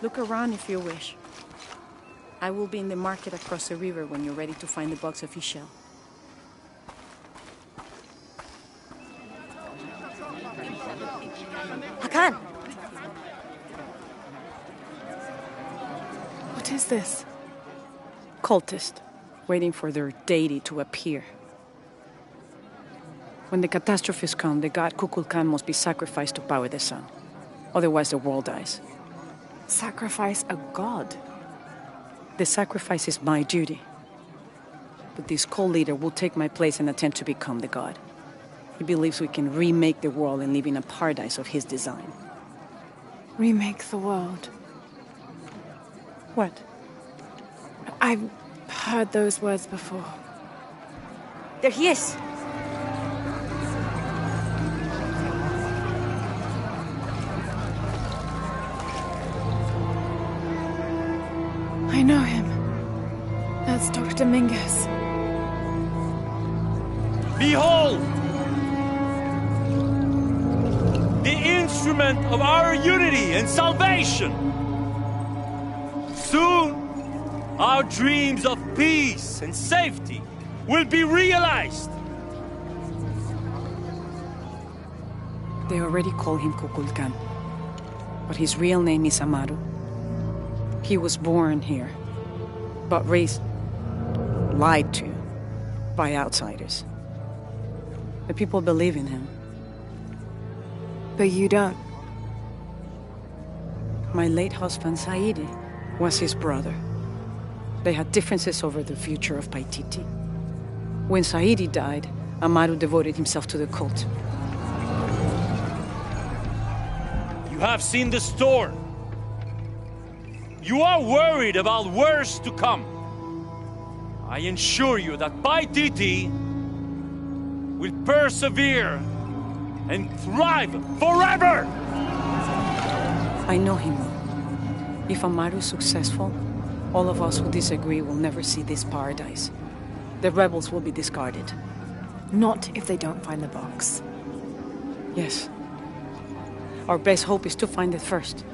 Look around if you wish. I will be in the market across the river when you're ready to find the box of Ishel. Hakan! What is this? Cultist, waiting for their deity to appear. When the catastrophes come, the god Kukulkan must be sacrificed to power the sun. Otherwise the world dies. Sacrifice a god? The sacrifice is my duty. But this cult leader will take my place and attempt to become the god. He believes we can remake the world and live in a paradise of his design. Remake the world? What? I've heard those words before. There he is! I know him. That's Dr. Dominguez. Behold! The instrument of our unity and salvation! Soon, our dreams of peace and safety will be realized! They already call him Kukulkan, but his real name is Amaru. He was born here, but raised, lied to, by outsiders. The people believe in him. But you don't. My late husband, Saidi, was his brother. They had differences over the future of Paititi. When Saidi died, Amaru devoted himself to the cult. You have seen the storm. You are worried about worse to come. I assure you that Paititi will persevere and thrive forever! I know him. If Amaru is successful, all of us who disagree will never see this paradise. The rebels will be discarded. Not if they don't find the box. Yes. Our best hope is to find it first.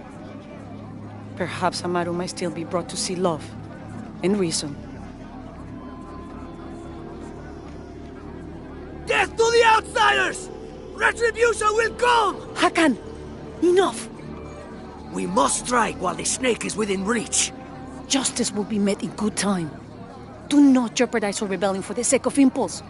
Perhaps Amaru might still be brought to see love and reason. Death to the outsiders! Retribution will come! Hakan! Enough! We must strike while the snake is within reach. Justice will be met in good time. Do not jeopardize our rebellion for the sake of impulse.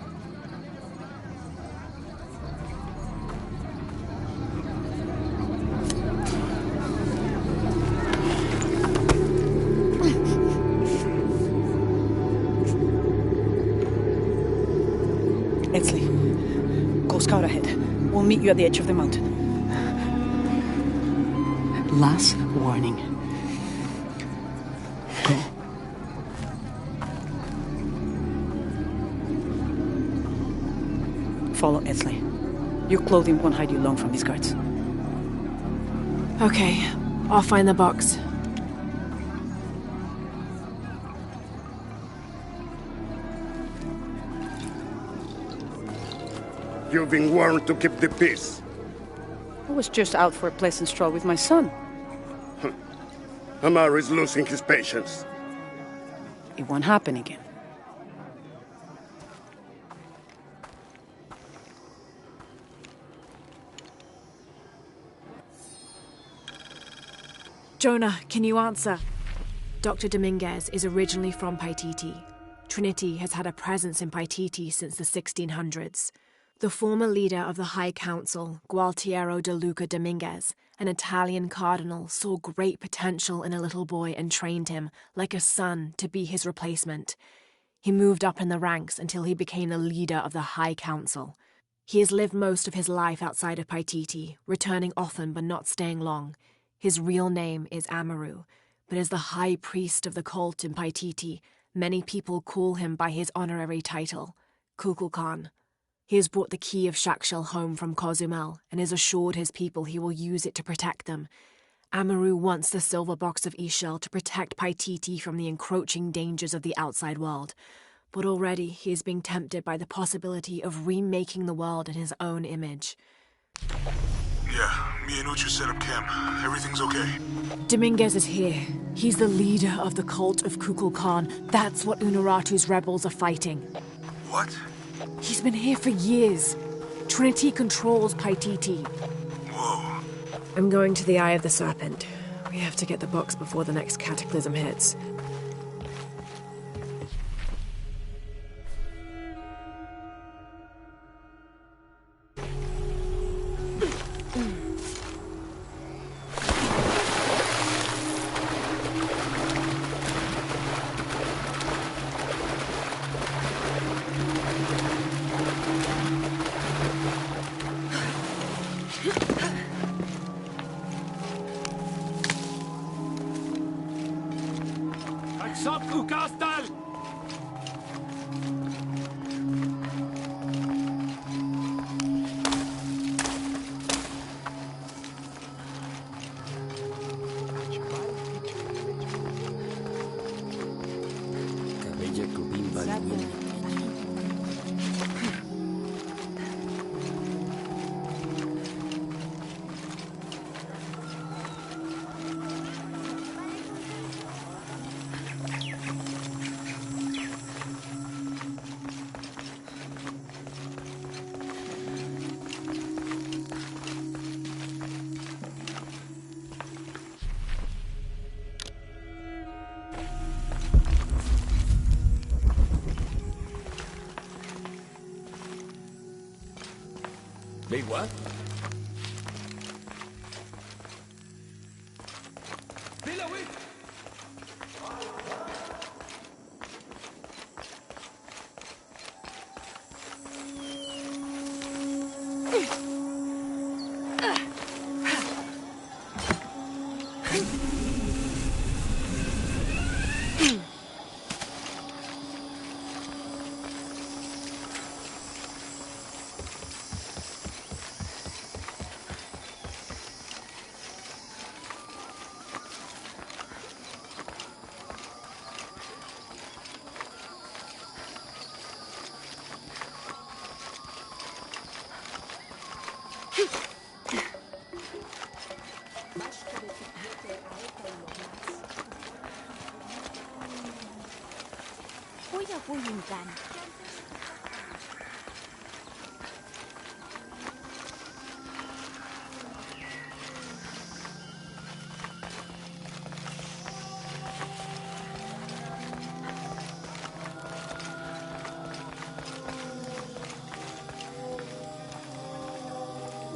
Etzli, go scout ahead. We'll meet you at the edge of the mountain. Last warning. Go. Follow Etzli. Your clothing won't hide you long from his guards. Okay, I'll find the box. You've been warned to keep the peace. I was just out for a pleasant stroll with my son. Amaru is losing his patience. It won't happen again. Jonah, can you answer? Dr. Dominguez is originally from Paititi. Trinity has had a presence in Paititi since the 1600s. The former leader of the High Council, Gualtiero de Luca Dominguez, an Italian cardinal, saw great potential in a little boy and trained him, like a son, to be his replacement. He moved up in the ranks until he became the leader of the High Council. He has lived most of his life outside of Paititi, returning often but not staying long. His real name is Amaru, but as the high priest of the cult in Paititi, many people call him by his honorary title, Kukulkan. He has brought the key of Shakshel home from Cozumel and has assured his people he will use it to protect them. Amaru wants the silver box of Ishel to protect Paititi from the encroaching dangers of the outside world, but already he is being tempted by the possibility of remaking the world in his own image. Yeah, me and Uchu set up camp. Everything's okay. Dominguez is here. He's the leader of the cult of Kukulkan. That's what Unuratu's rebels are fighting. What? He's been here for years. Trinity controls Paititi. Whoa. I'm going to the Eye of the Serpent. We have to get the box before the next cataclysm hits. They what?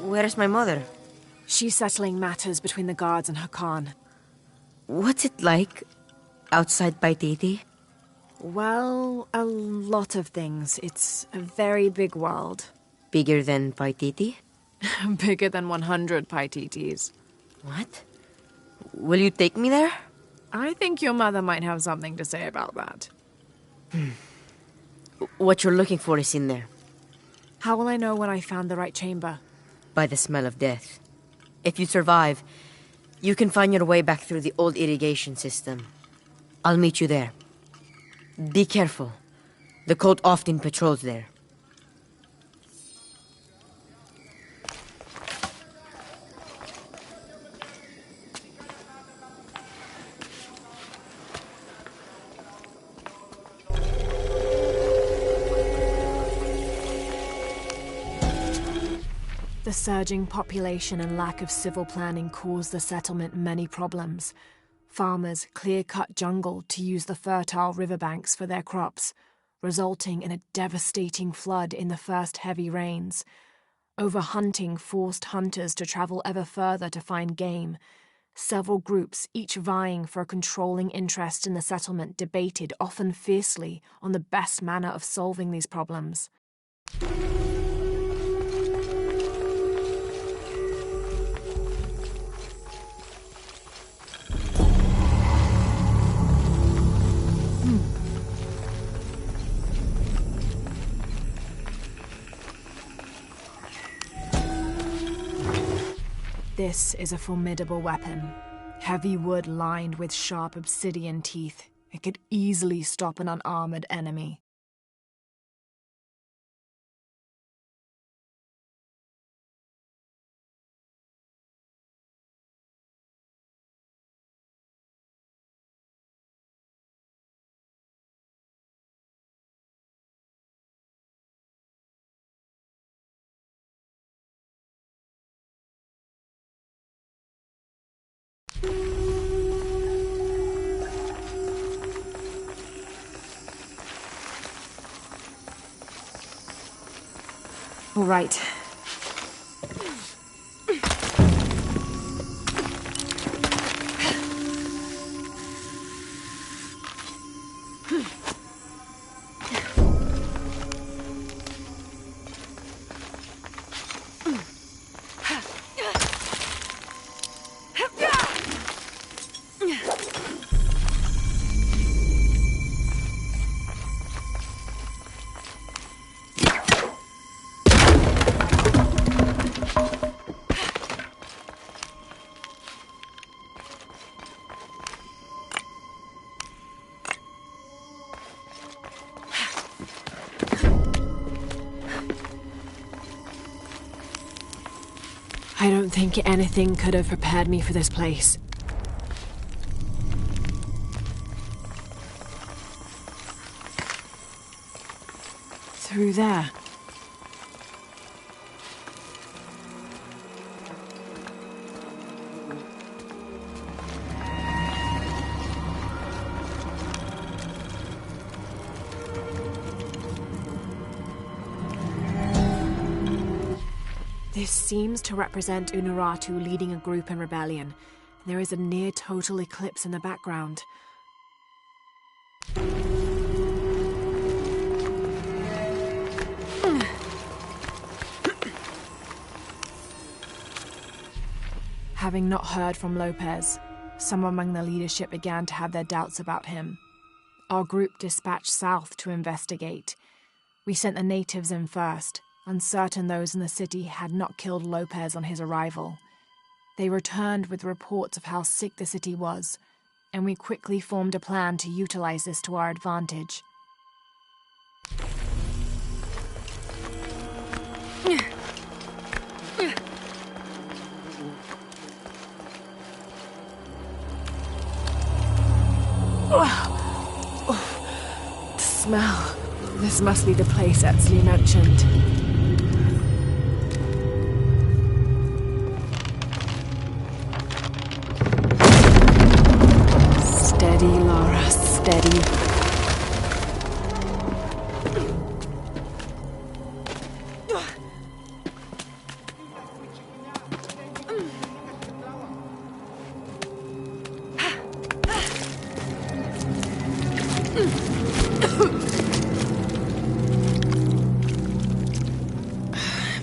Where's my mother? She's settling matters between the guards and Hakan. What's it like outside Paititi? Well, a lot of things. It's a very big world. Bigger than Paititi? Bigger than 100 Paititis. What? Will you take me there? I think your mother might have something to say about that. What you're looking for is in there. How will I know when I found the right chamber? By the smell of death. If you survive, you can find your way back through the old irrigation system. I'll meet you there. Be careful. The cult often patrols there. The surging population and lack of civil planning caused the settlement many problems. Farmers clear-cut jungle to use the fertile riverbanks for their crops, resulting in a devastating flood in the first heavy rains. Overhunting forced hunters to travel ever further to find game. Several groups, each vying for a controlling interest in the settlement, debated, often fiercely, on the best manner of solving these problems. This is a formidable weapon. Heavy wood lined with sharp obsidian teeth. It could easily stop an unarmored enemy. All right. I don't think anything could have prepared me for this place. Through there. This seems to represent Unuratu leading a group in rebellion. There is a near-total eclipse in the background. Having not heard from Lopez, some among the leadership began to have their doubts about him. Our group dispatched south to investigate. We sent the natives in first, uncertain those in the city had not killed Lopez on his arrival. They returned with reports of how sick the city was, and we quickly formed a plan to utilize this to our advantage. The smell. This must be the place Etsley mentioned. Steady, Lara, steady.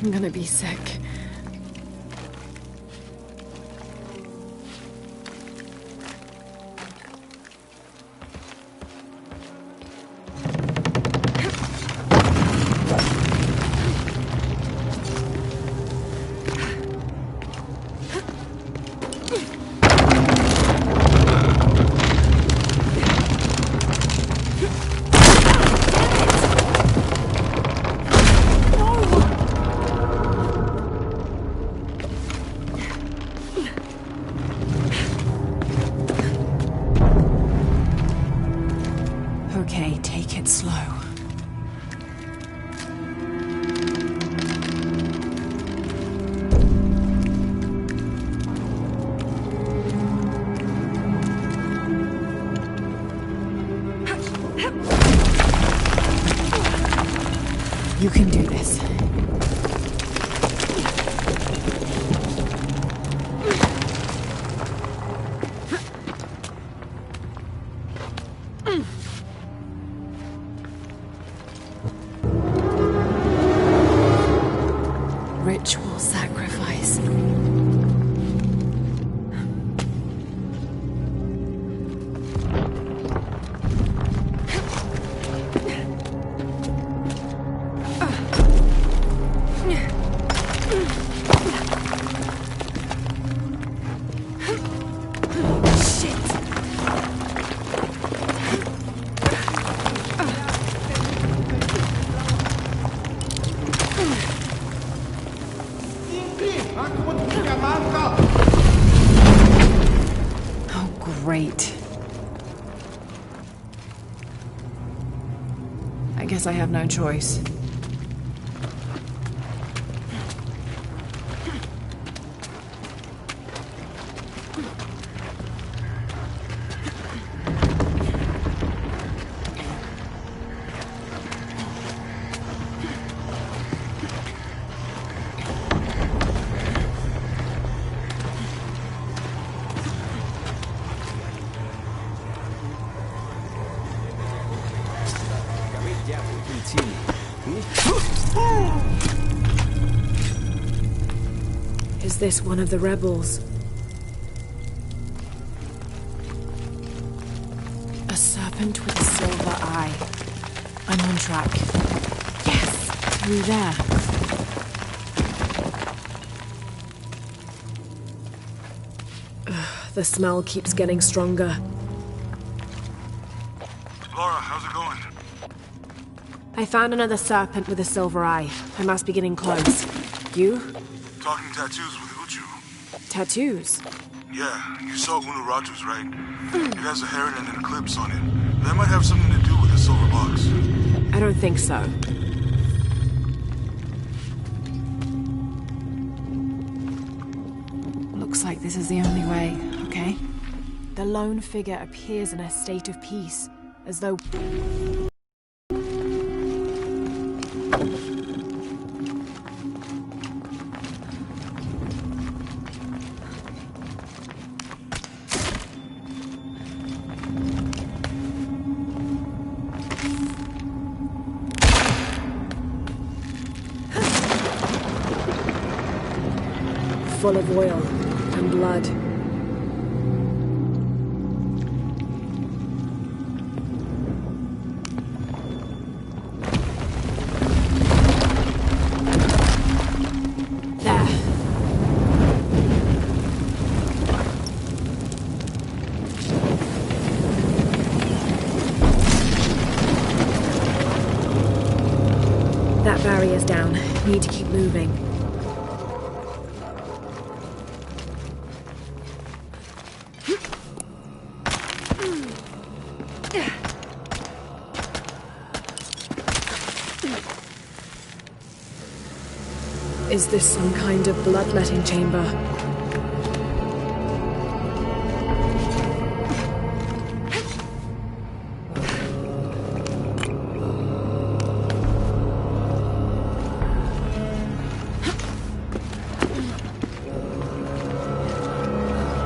I'm gonna be sick. Okay, take it slow. You can do this. Ritual sacrifice. Great. I guess I have no choice. Is this one of the rebels? A serpent with a silver eye. I'm on track. Yes! Through there. The smell keeps getting stronger. Laura, how's it going? I found another serpent with a silver eye. I must be getting close. You? Talking tattoos with Uchu. Tattoos? Yeah, you saw Unuratu's, right? It has a heron and an eclipse on it. That might have something to do with the silver box. I don't think so. Looks like this is the only way, okay? The lone figure appears in a state of peace, as though... full of oil and blood. There. That barrier's down. Need to keep moving. Is this some kind of bloodletting chamber?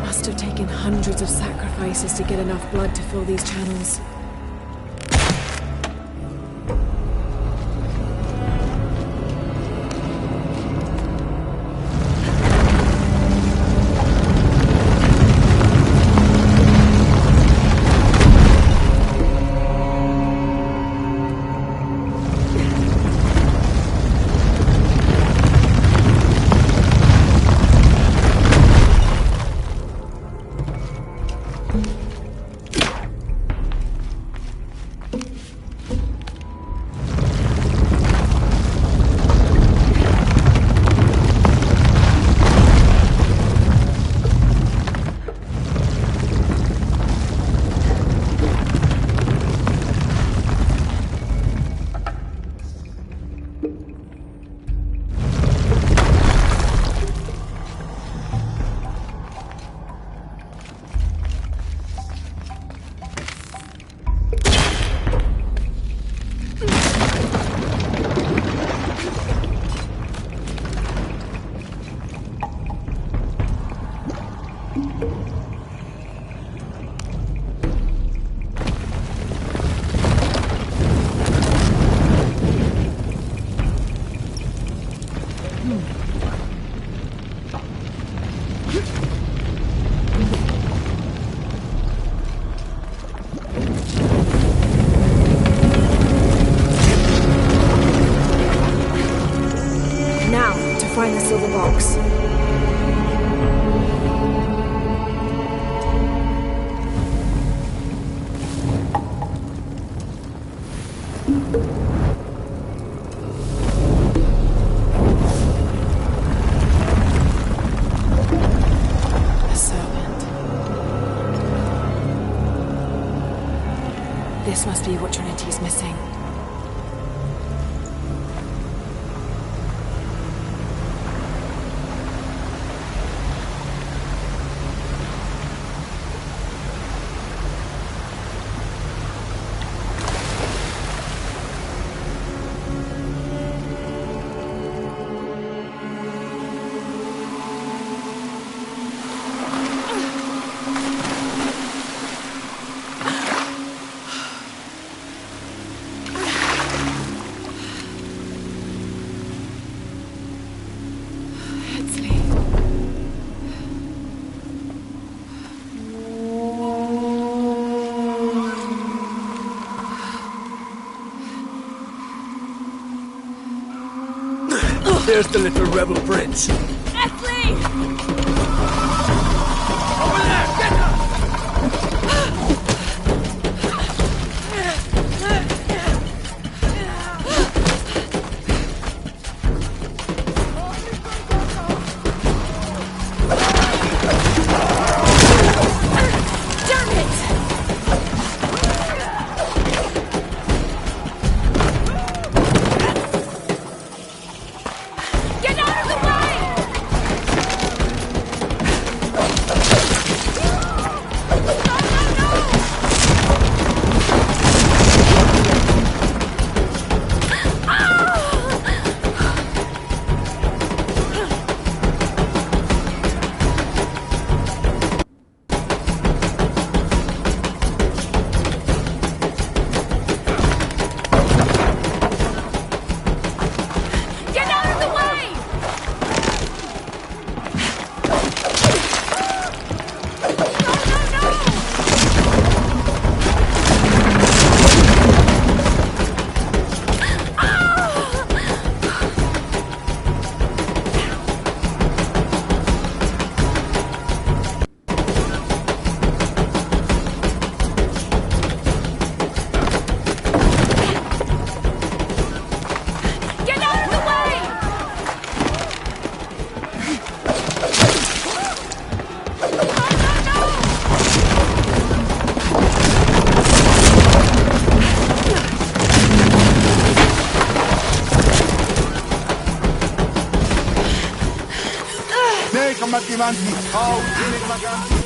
Must have taken hundreds of sacrifices to get enough blood to fill these channels. Find the silver box. A serpent. This must be what Trinity's missing. There's the little rebel prince. Esley! Over there! Get her! Damn it! Get out of the way! Get out of the way! Get out of the way! Nee, combattimanti! Hou in vakantie!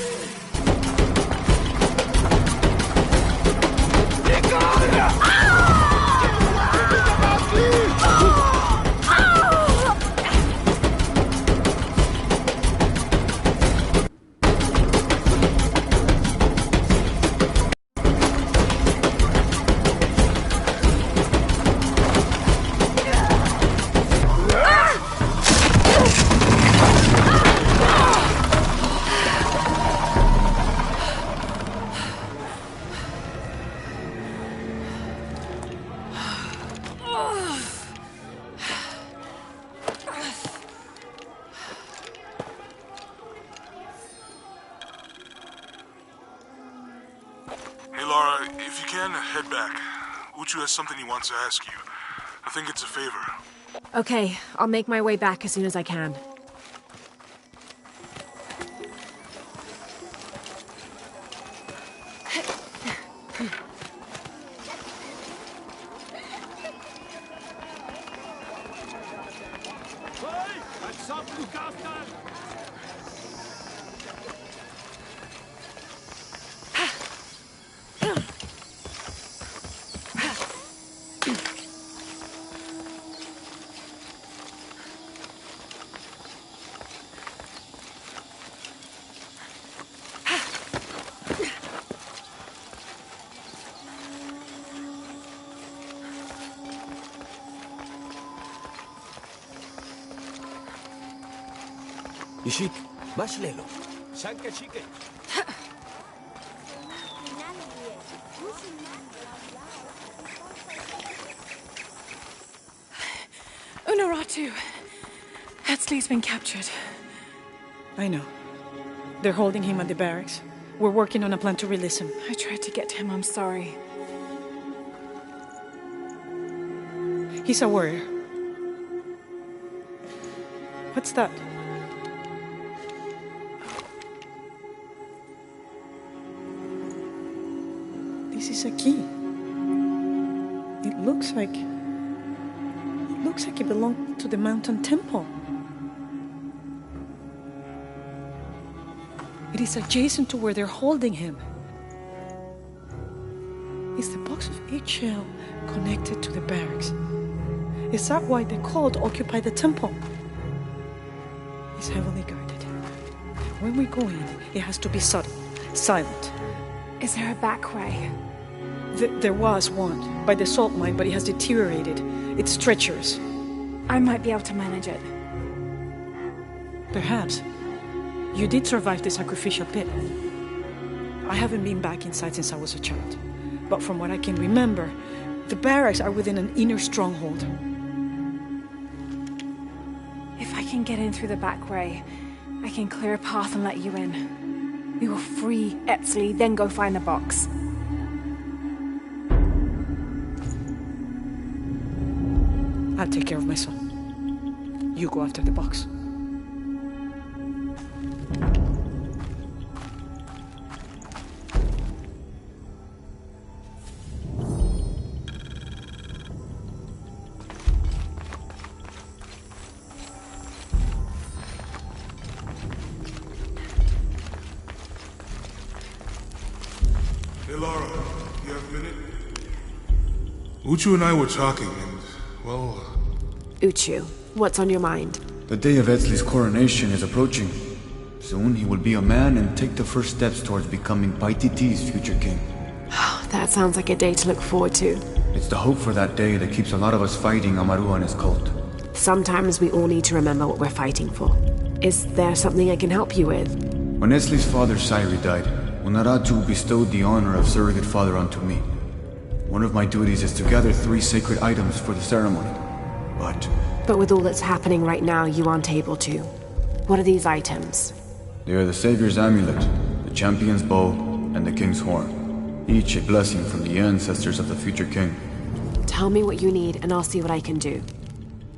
Hey, Laura, if you can, head back. Uchu has something he wants to ask you. I think it's a favor. Okay, I'll make my way back as soon as I can. يشيك ماش ليلو شانكا شيكي Unuratu! Etzli's been captured. I know. They're holding him at the barracks. We're working on a plan to release him. I tried to get to him, I'm sorry. He's a warrior. What's that? This is a key. It looks like it belonged to the mountain temple. It is adjacent to where they're holding him. Is the box of HL connected to the barracks? Is that why the cult occupied the temple? It's heavily guarded. When we go in, it has to be subtle, silent. Is there a back way? There was one, by the salt mine, but it has deteriorated. It's treacherous. I might be able to manage it. Perhaps. You did survive the sacrificial pit. I haven't been back inside since I was a child. But from what I can remember, the barracks are within an inner stronghold. I can get in through the back way. I can clear a path and let you in. We will free Etzli, then go find the box. I'll take care of my son. You go after the box. Hey, Laura, you have a minute? Uchu and I were talking, and, well... Uchu, what's on your mind? The day of Etzli's coronation is approaching. Soon he will be a man and take the first steps towards becoming Paititi's future king. That sounds like a day to look forward to. It's the hope for that day that keeps a lot of us fighting Amaru and his cult. Sometimes we all need to remember what we're fighting for. Is there something I can help you with? When Etzli's father Sairi died, Unaratu bestowed the honor of surrogate father onto me. One of my duties is to gather 3 sacred items for the ceremony. But with all that's happening right now, you aren't able to. What are these items? They are the Savior's amulet, the champion's bow, and the king's horn. Each a blessing from the ancestors of the future king. Tell me what you need, and I'll see what I can do.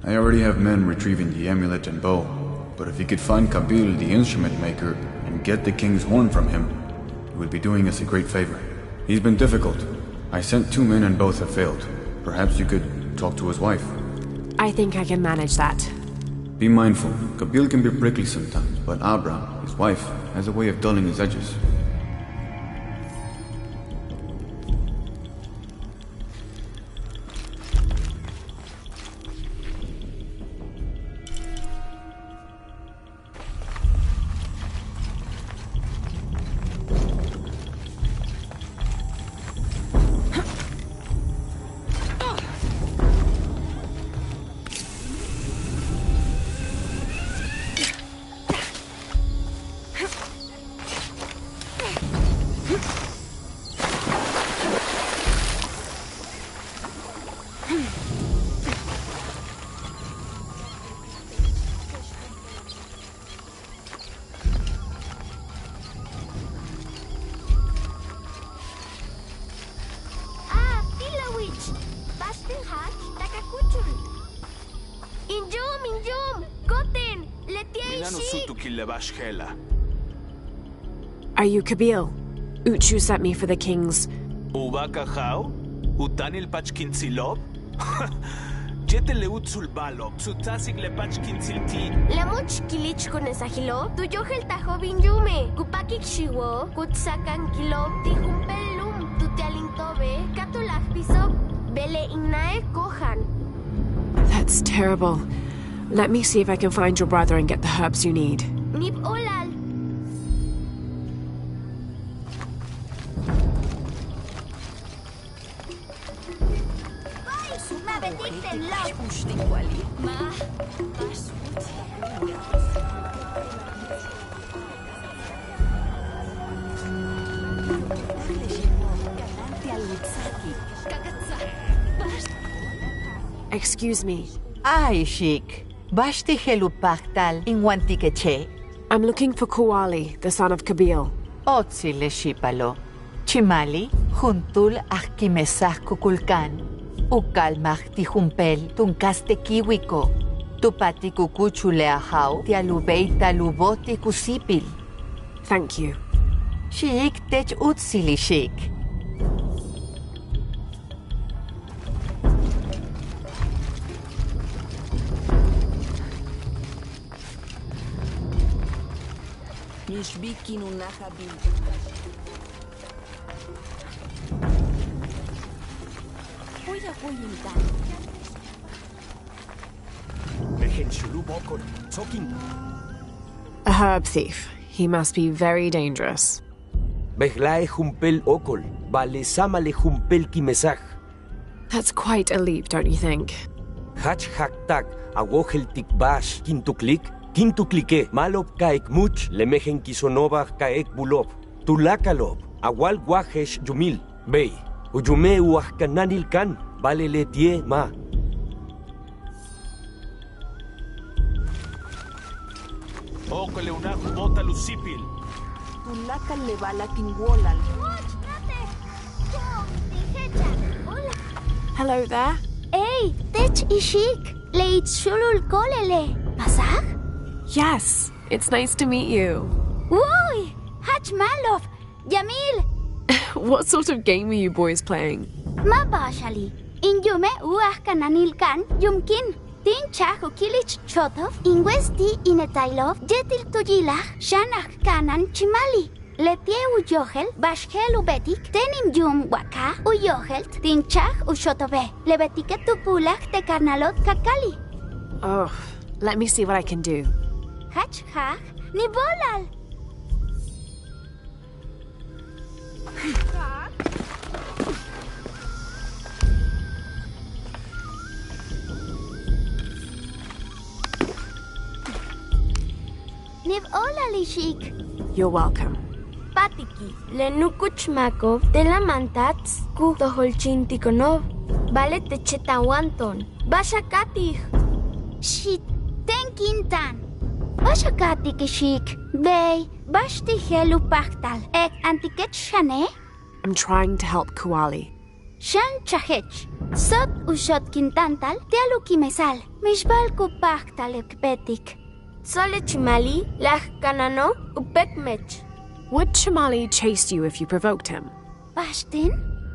I already have men retrieving the amulet and bow, but if you could find Kabil, the instrument maker, and get the king's horn from him, you would be doing us a great favor. He's been difficult. I sent 2 men and both have failed. Perhaps you could talk to his wife. I think I can manage that. Be mindful. Kabil can be prickly sometimes, but Abra, his wife, has a way of dulling his edges. Are you Kabil? Uchu sent me for the king's... Ubakahau? Utanil pachkintzilop? Jetele utsul balop, sutasik le pachkintzilti. Lamuch kilich konesahilo, tuyohel tajo binjume, kupakik shiwo, kutsakan kilop, tijumpelum, tutialintobe, katulach bisop, bele inae kohan. That's terrible. Let me see if I can find your brother and get the herbs you need. Nip olal. Excuse me. Ay, Sheik. Bashti helupaktal inwantikeche. I'm looking for Kuali, the son of Kabil. Otsi le shipalo. Chimali, juntul akimesah kukulkan. Ukalmah tijumpel tunkaste kiwiko. Tupati kukuchu leahau tialubeita luboti kusipil. Thank you. Sheik tech utsili Sheik. A herb thief. He must be very dangerous. That's quite a leap, don't you think? Hach haktak, awohel tikbash, kintuklik, kintuklike, malop kaek much, lemejen kisonobach kaek bulop, tulakalop, awal guajesh yumil, bey, uyume uahkananil kan, vale letie ma. Okole unaku bota lusipil. Tulaka levala tingwolal. Hello there. Hey, tech ishik. Leit shulul kolele. Pasag? Yes, it's nice to meet you. Woy! Hach Malov! Jamil! What sort of game are you boys playing? Mabashali. Injume uah kananil kan yumkin. Tin chahu kilich chotov. Ingwesti inetailov. Jetil tujilach. Shanach kanan chimali. Letie uyohel, bashhel ubetik, tenim yum waka, uyohel, tinchach ushotobe, lebetike tupulach te karnalot kakali. Oh, let me see what I can do. Hach hach, ni bolal. Niv olalishik. You're welcome. Patiki, lenukuchmakov de la mantats ku toholchintikonov, vale techetawanton, bashakatih. Shit, tenkintan. Bashakatik shik, bay, bashtihelu pachtal, ek antiket shane? I'm trying to help Kuali. Shan chahech, sot ushot kintantal, tealukimesal, mishbal ku pachtal ekpetik. Sole chimali, lach kanano, upekmech. Would Chimali chase you if you provoked him? Bashtin?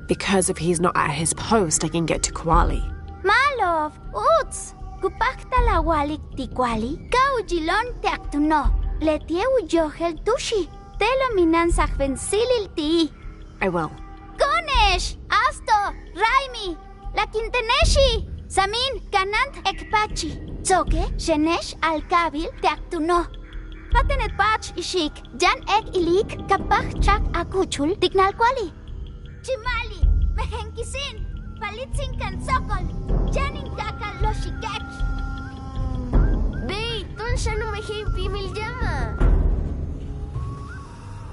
Because if he's not at his post, I can get to Kuali. Malov, uts! Kupakta la walik tikwali, kaujilon teaktuno. Letie uyohel tushi. Telo minansach vensilil ti. I will. Konesh! Asto! Raimi! La Quinteneshi! Samin kanant ekpachi. Tsoke, shenesh al kabil teaktuno. Patenet pach ishik, jan ek ilik, kapach chak akuchul, tignal kwali. Chimali, mehenkisin, palitsin kan sokol, janin kakal lo shikek. Bey, ton siya no mehin pimil llama.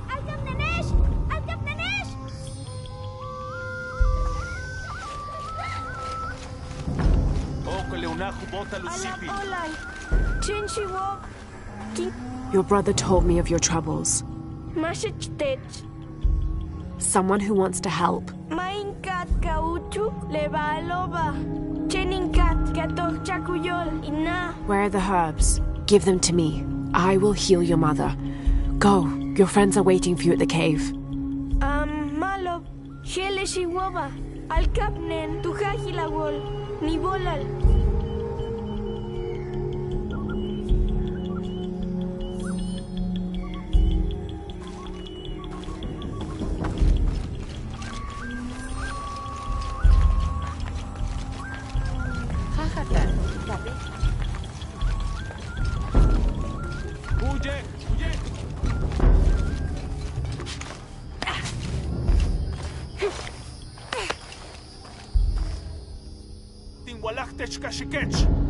Alkap nanesh! Alkap nanesh! Okole unaku bota lusipil. Olal. Chinchiwo. Your brother told me of your troubles. Mashichtech. Someone who wants to help. Mainkat kauchu levalova. Cheninkat katoch chakuyol ina. Where are the herbs? Give them to me. I will heal your mother. Go. Your friends are waiting for you at the cave. Malo. Shele shiwova. Alkapnen tuhajilawol. Nibolal.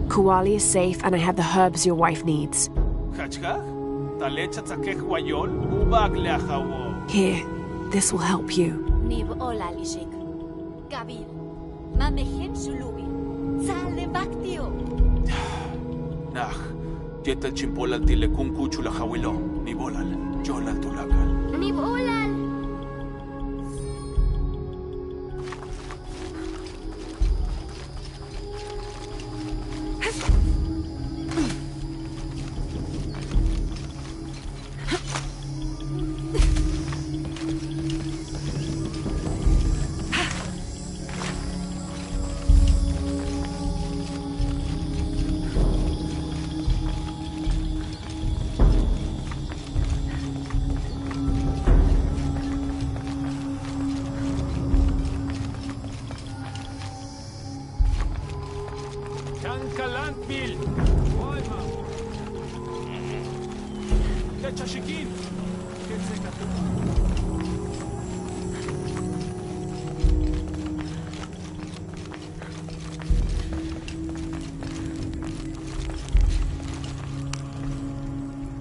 Kuali is safe and I have the herbs your wife needs. Here, this will help you. Nib olalishik. Gabil. Mamehen sulubi. Sale baktio. Nah, jetal chimpolal tilekun kuchula hawilo. Nibolal. Jolal tulakal. Nibolal.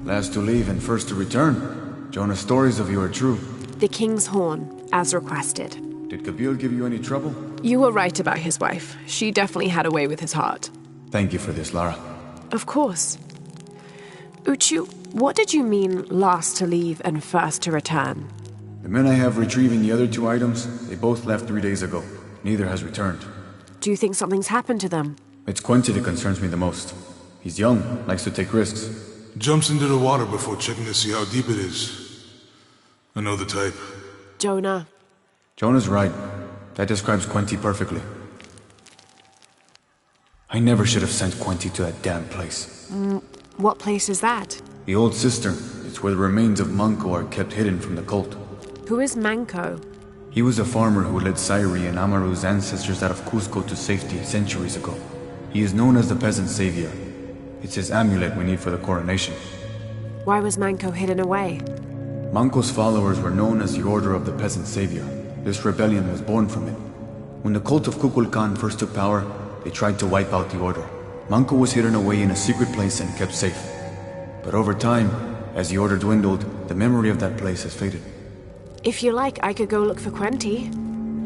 Last to leave and first to return. Jonah's stories of you are true. The King's Horn, as requested. Did Kabil give you any trouble? You were right about his wife. She definitely had a way with his heart. Thank you for this, Lara. Of course. Uchu, What did you mean last to leave and first to return? The men I have retrieving the other 2 items, they both left 3 days ago. Neither has returned. Do you think something's happened to them? It's Quenti that concerns me the most. He's young, likes to take risks. Jumps into the water before checking to see how deep it is. I know the type. Jonah. Jonah's right. That describes Quenti perfectly. I never should have sent Quenti to that damn place. What place is that? The old cistern. It's where the remains of Manco are kept hidden from the cult. Who is Manco? He was a farmer who led Sairi and Amaru's ancestors out of Cusco to safety centuries ago. He is known as the peasant savior. It's his amulet we need for the coronation. Why was Manco hidden away? Manco's followers were known as the Order of the Peasant Savior. This rebellion was born from it. When the cult of Kukulkan first took power, they tried to wipe out the order. Manco was hidden away in a secret place and kept safe. But over time, as the order dwindled, the memory of that place has faded. If you like, I could go look for Quenti.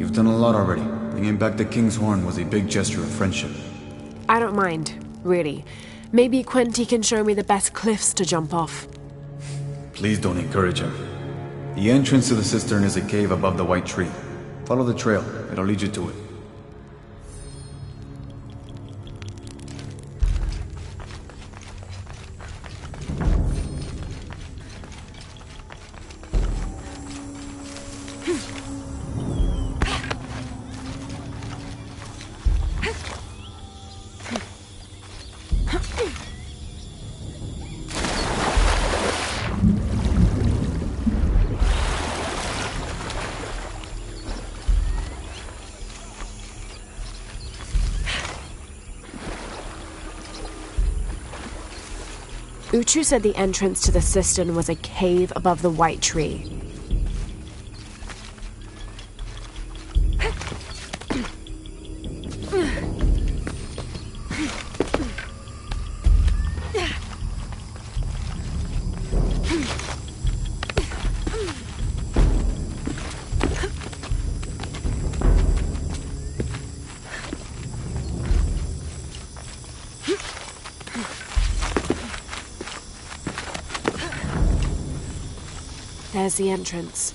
You've done a lot already. Bringing back the King's Horn was a big gesture of friendship. I don't mind, really. Maybe Quenti can show me the best cliffs to jump off. Please don't encourage him. The entrance to the cistern is a cave above the white tree. Follow the trail. It'll lead you to it. Uchu said the entrance to the cistern was a cave above the white tree. There's the entrance.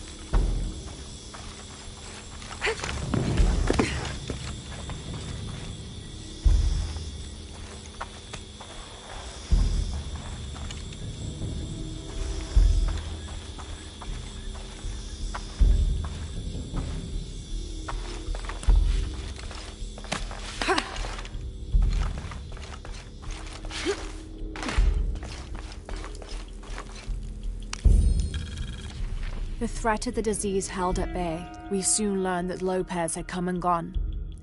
The threat of the disease held at bay, we soon learned that Lopez had come and gone.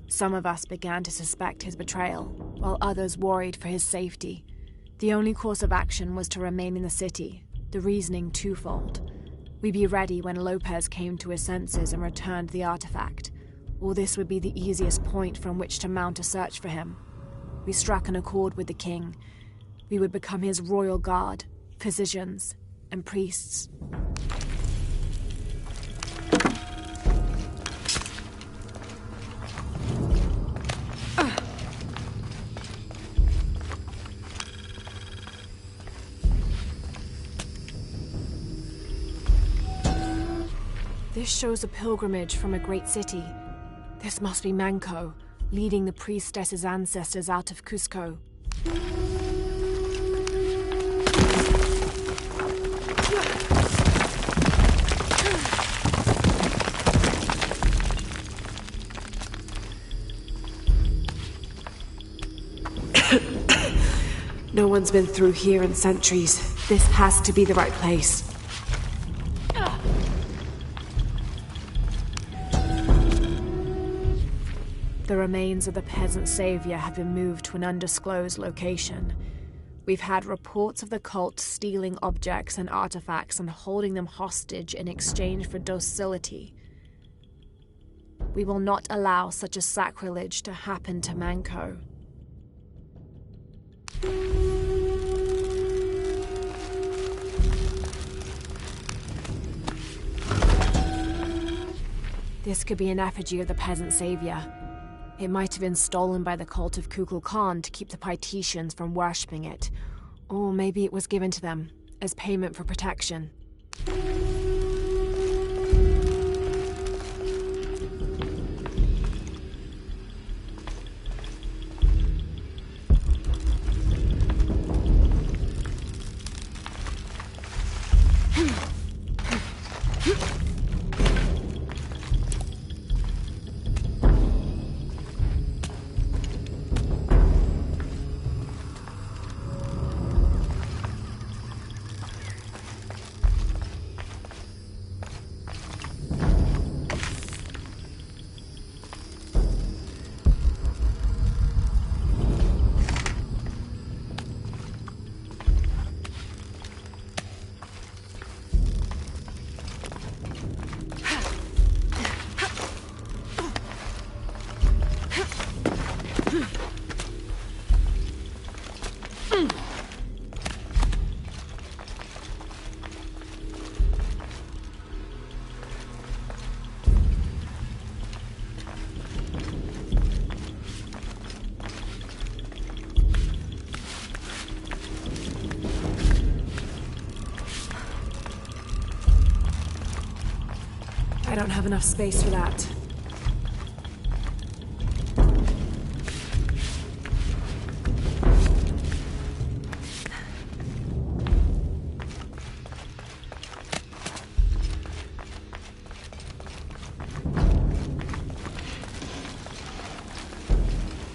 Some of us began to suspect his betrayal, while others worried for his safety. The only course of action was to remain in the city, the reasoning twofold. We'd be ready when Lopez came to his senses and returned the artifact, or this would be the easiest point from which to mount a search for him. We struck an accord with the king. We would become his royal guard, physicians, and priests. This shows a pilgrimage from a great city. This must be Manco, leading the priestess's ancestors out of Cusco. No one's been through here in centuries. This has to be the right place. The remains of the peasant savior have been moved to an undisclosed location. We've had reports of the cult stealing objects and artifacts and holding them hostage in exchange for docility. We will not allow such a sacrilege to happen to Manco. This could be an effigy of the peasant savior. It might have been stolen by the cult of Kukulkan to keep the Paititians from worshipping it. Or maybe it was given to them, as payment for protection. I don't have enough space for that.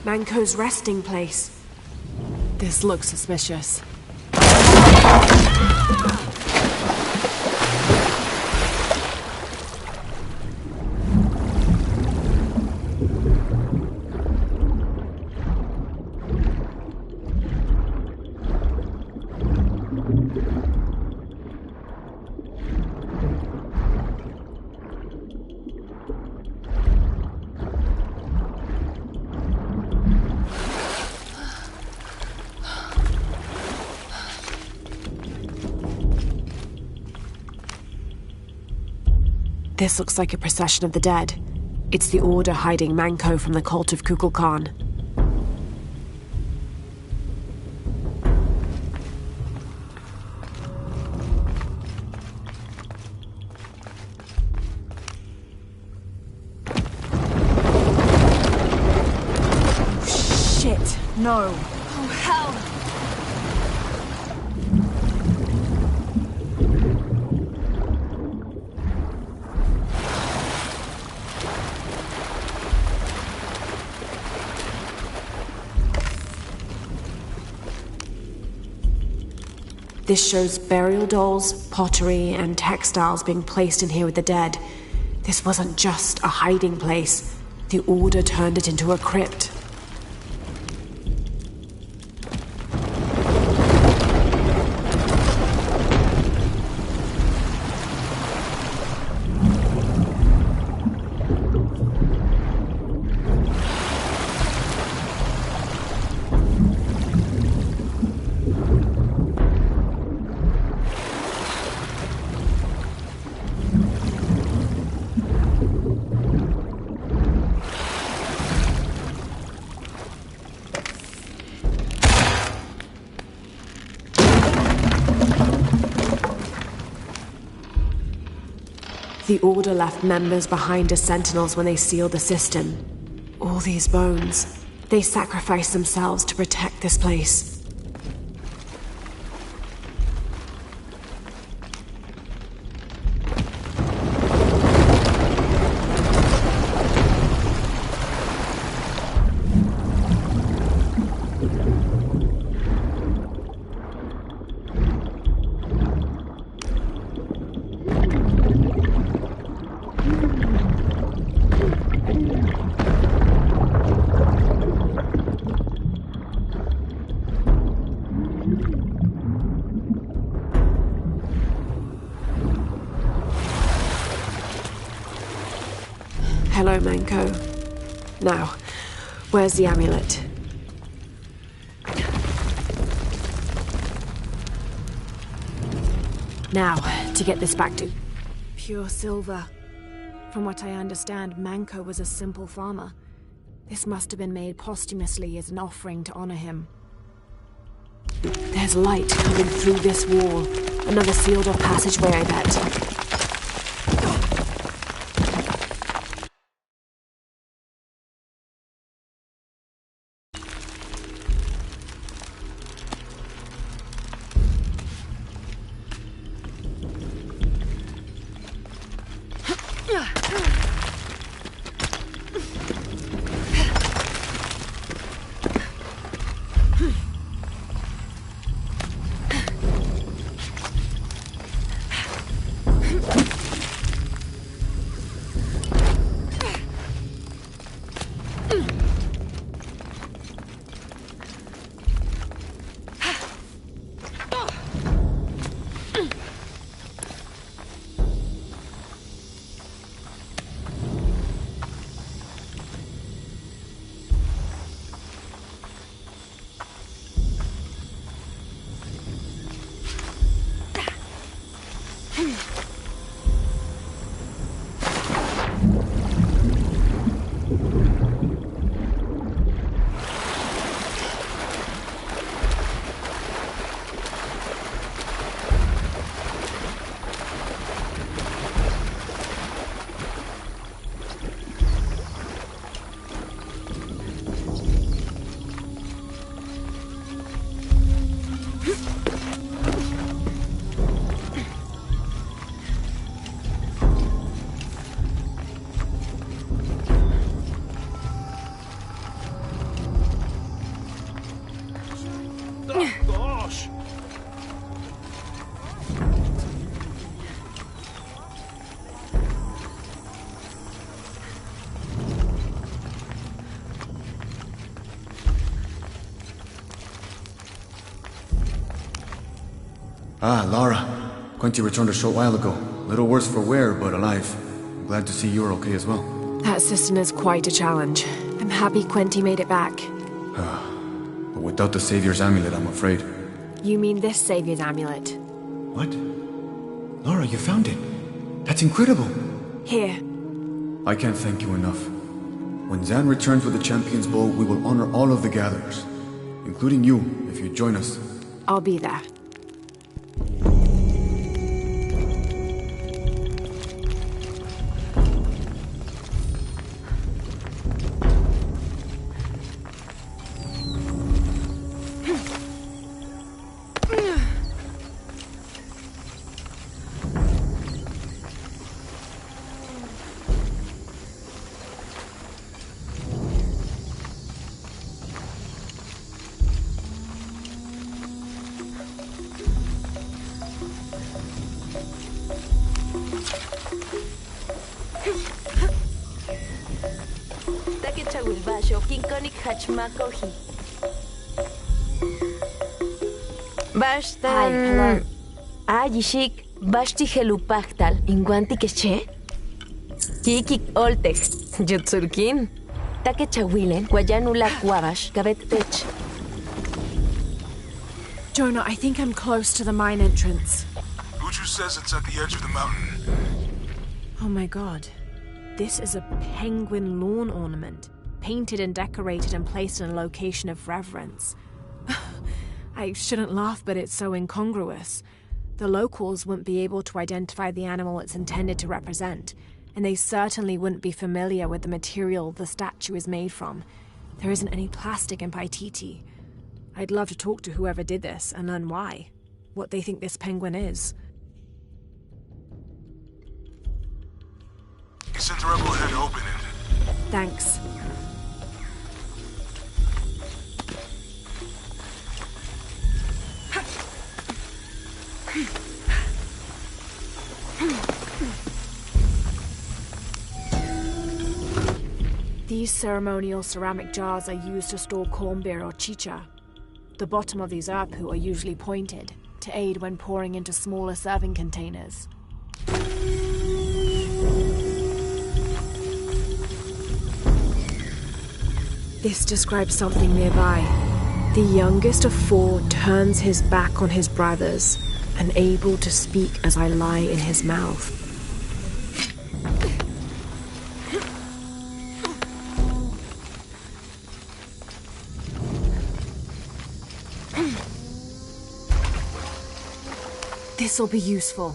Manco's resting place. This looks suspicious. This looks like a procession of the dead. It's the Order hiding Manco from the cult of Kukulkan. Oh, shit, no. Oh, hell! This shows burial dolls, pottery, and textiles being placed in here with the dead. This wasn't just a hiding place. The Order turned it into a crypt. The Order left members behind as sentinels when they sealed the system. All these bones, they sacrificed themselves to protect this place. Hello, Manco. Now, where's the amulet? Now, to get this back to pure silver. From what I understand, Manco was a simple farmer. This must have been made posthumously as an offering to honor him. There's light coming through this wall. Another sealed-off passageway, I bet. Gosh! Ah, Lara. Quinty returned a short while ago. A little worse for wear, but alive. I'm glad to see you're okay as well. That system is quite a challenge. I'm happy Quinty made it back. But without the Savior's amulet, I'm afraid. You mean this Savior's amulet? What? Lara, you found it. That's incredible. Here. I can't thank you enough. When Zan returns with the Champion's Bow, we will honor all of the gatherers. Including you, if you join us. I'll be there. Hi, hello. Yishik, Bashti Helupaktal, Inguanti Keshe? Kiki Oltek, Jutsurkin, Take Chawilen, Guayanula Quabash, Gabet Tech. Jonah, I think I'm close to the mine entrance. Uchu says it's at the edge of the mountain. Oh my god. This is a penguin lawn ornament, painted and decorated and placed in a location of reverence. I shouldn't laugh, but it's so incongruous. The locals wouldn't be able to identify the animal it's intended to represent, and they certainly wouldn't be familiar with the material the statue is made from. There isn't any plastic in Paititi. I'd love to talk to whoever did this and learn why, what they think this penguin is. Send the rebel ahead to open it. Thanks. These ceremonial ceramic jars are used to store corn beer or chicha. The bottom of these apu are usually pointed, to aid when pouring into smaller serving containers. This describes something nearby. The youngest of four turns his back on his brothers, unable to speak as I lie in his mouth. This'll be useful.